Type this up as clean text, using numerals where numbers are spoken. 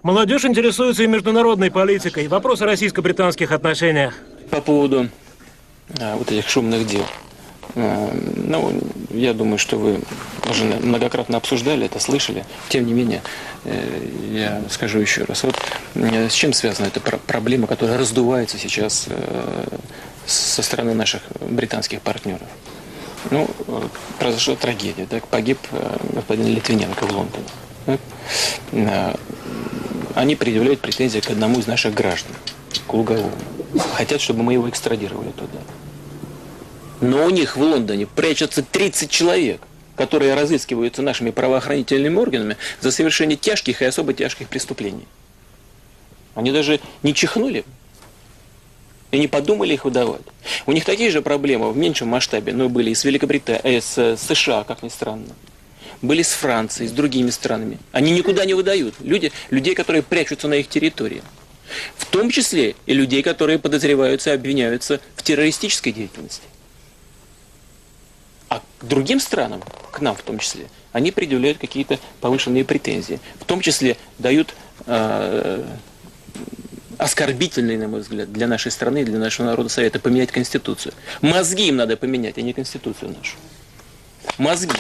Молодежь интересуется и международной политикой. Вопрос о российско-британских отношениях. По поводу вот этих шумных дел. Ну, я думаю, что вы уже многократно обсуждали это, слышали. Тем не менее, я скажу еще раз. Вот с чем связана эта проблема, которая раздувается сейчас со стороны наших британских партнеров? Ну, произошла трагедия. Так, погиб господин Литвиненко в Лондоне. Так? Они предъявляют претензии к одному из наших граждан, к Луговому. Хотят, чтобы мы его экстрадировали туда. Но у них в Лондоне прячутся 30 человек, которые разыскиваются нашими правоохранительными органами за совершение тяжких и особо тяжких преступлений. Они даже не чихнули и не подумали их выдавать. У них такие же проблемы в меньшем масштабе, но были и с Великобританией, с США, как ни странно. Были с Францией, с другими странами. Они никуда не выдают людей, которые прячутся на их территории. В том числе и людей, которые подозреваются и обвиняются в террористической деятельности. А к другим странам, к нам в том числе, они предъявляют какие-то повышенные претензии. В том числе дают оскорбительные, на мой взгляд, для нашей страны, для нашего народа совета поменять Конституцию. Мозги им надо поменять, а не Конституцию нашу. Мозги.